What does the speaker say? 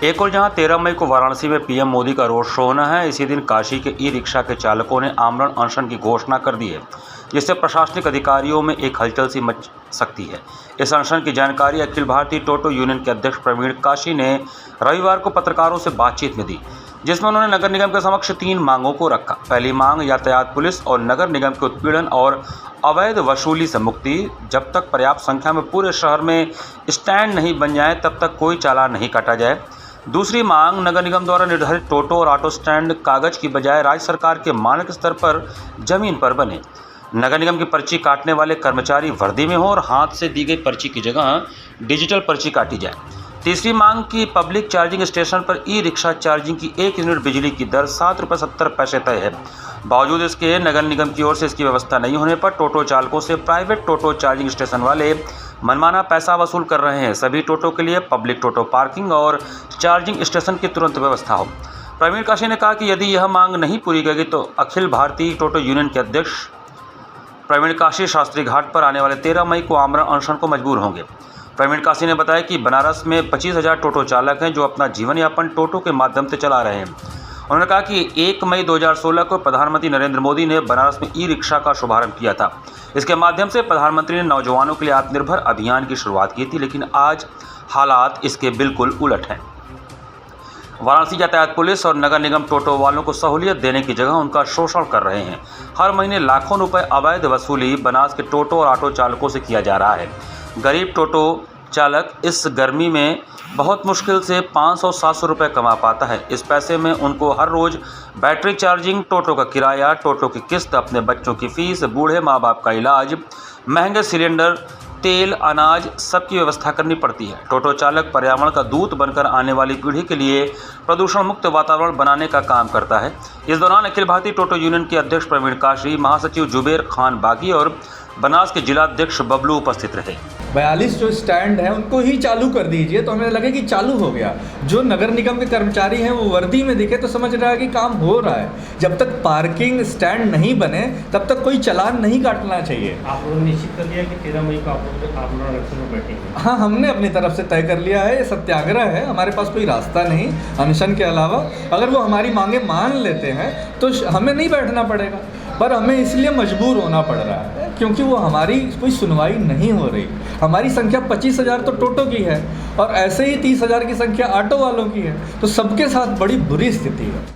एक और जहां 13 मई को वाराणसी में पीएम मोदी का रोड शो होना है, इसी दिन काशी के ई रिक्शा के चालकों ने आमरण अनशन की घोषणा कर दी है, जिससे प्रशासनिक अधिकारियों में एक हलचल सी मच सकती है। इस अनशन की जानकारी अखिल भारतीय टोटो यूनियन के अध्यक्ष प्रवीण काशी ने रविवार को पत्रकारों से बातचीत में दी, जिसमें उन्होंने नगर निगम के समक्ष 3 मांगों को रखा। पहली मांग यातायात पुलिस और नगर निगम के उत्पीड़न और अवैध वसूली से मुक्ति। जब तक पर्याप्त संख्या में पूरे शहर में स्टैंड नहीं बन जाए तब तक कोई चालान नहीं काटा जाए। दूसरी मांग, नगर निगम द्वारा निर्धारित टोटो और ऑटो स्टैंड कागज की बजाय राज्य सरकार के मानक स्तर पर जमीन पर बने। नगर निगम की पर्ची काटने वाले कर्मचारी वर्दी में हो और हाथ से दी गई पर्ची की जगह डिजिटल पर्ची काटी जाए। तीसरी मांग की पब्लिक चार्जिंग स्टेशन पर ई रिक्शा चार्जिंग की 1 यूनिट बिजली की दर 7.70 रुपये तय है। बावजूद इसके नगर निगम की ओर से इसकी व्यवस्था नहीं होने पर टोटो चालकों से प्राइवेट टोटो चार्जिंग स्टेशन वाले मनमाना पैसा वसूल कर रहे हैं। सभी टोटो के लिए पब्लिक टोटो पार्किंग और चार्जिंग स्टेशन की तुरंत व्यवस्था हो। प्रवीण काशी ने कहा कि यदि यह मांग नहीं पूरी गई तो अखिल भारतीय टोटो यूनियन के अध्यक्ष प्रवीण काशी शास्त्री घाट पर आने वाले 13 मई को आमरण अनशन को मजबूर होंगे। प्रवीण काशी ने बताया कि बनारस में 25,000 टोटो चालक हैं जो अपना जीवन यापन टोटो के माध्यम से चला रहे हैं। उन्होंने कहा कि 1 मई 2016 को प्रधानमंत्री नरेंद्र मोदी ने बनारस में ई रिक्शा का शुभारंभ किया था। इसके माध्यम से प्रधानमंत्री ने नौजवानों के लिए आत्मनिर्भर अभियान की शुरुआत की थी, लेकिन आज हालात इसके बिल्कुल उलट हैं। वाराणसी यातायात पुलिस और नगर निगम टोटो वालों को सहूलियत देने की जगह उनका शोषण कर रहे हैं। हर महीने लाखों रुपए अवैध वसूली बनास के टोटो और ऑटो चालकों से किया जा रहा है। गरीब टोटो चालक इस गर्मी में बहुत मुश्किल से 500-700 रुपये कमा पाता है। इस पैसे में उनको हर रोज़ बैटरी चार्जिंग, टोटो का किराया, टोटो की किस्त, अपने बच्चों की फीस, बूढ़े माँ बाप का इलाज, महंगे सिलेंडर, तेल, अनाज सबकी व्यवस्था करनी पड़ती है। टोटो चालक पर्यावरण का दूत बनकर आने वाली पीढ़ी के लिए प्रदूषण मुक्त वातावरण बनाने का काम करता है। इस दौरान अखिल भारतीय टोटो यूनियन के अध्यक्ष प्रवीण काशी, महासचिव जुबेर खान बागी और बनास के जिलाध्यक्ष बबलू उपस्थित रहे। 42 जो स्टैंड हैं उनको ही चालू कर दीजिए तो हमें लगे कि चालू हो गया। जो नगर निगम के कर्मचारी हैं वो वर्दी में दिखे तो समझ रहा है कि काम हो रहा है। जब तक पार्किंग स्टैंड नहीं बने तब तक कोई चालान नहीं काटना चाहिए। आप लोगों ने निश्चित कर लिया कि 13 मई को आप लोग बैठेंगे? हाँ, हमने अपनी तरफ से तय कर लिया है। ये सत्याग्रह है, हमारे पास कोई रास्ता नहीं अनशन के अलावा। अगर वो हमारी मांगे मान लेते हैं तो हमें नहीं बैठना पड़ेगा, पर हमें इसलिए मजबूर होना पड़ रहा है क्योंकि वो हमारी कोई सुनवाई नहीं हो रही। हमारी संख्या 25,000 तो टोटो की है और ऐसे ही 30,000 की संख्या ऑटो वालों की है, तो सबके साथ बड़ी बुरी स्थिति है।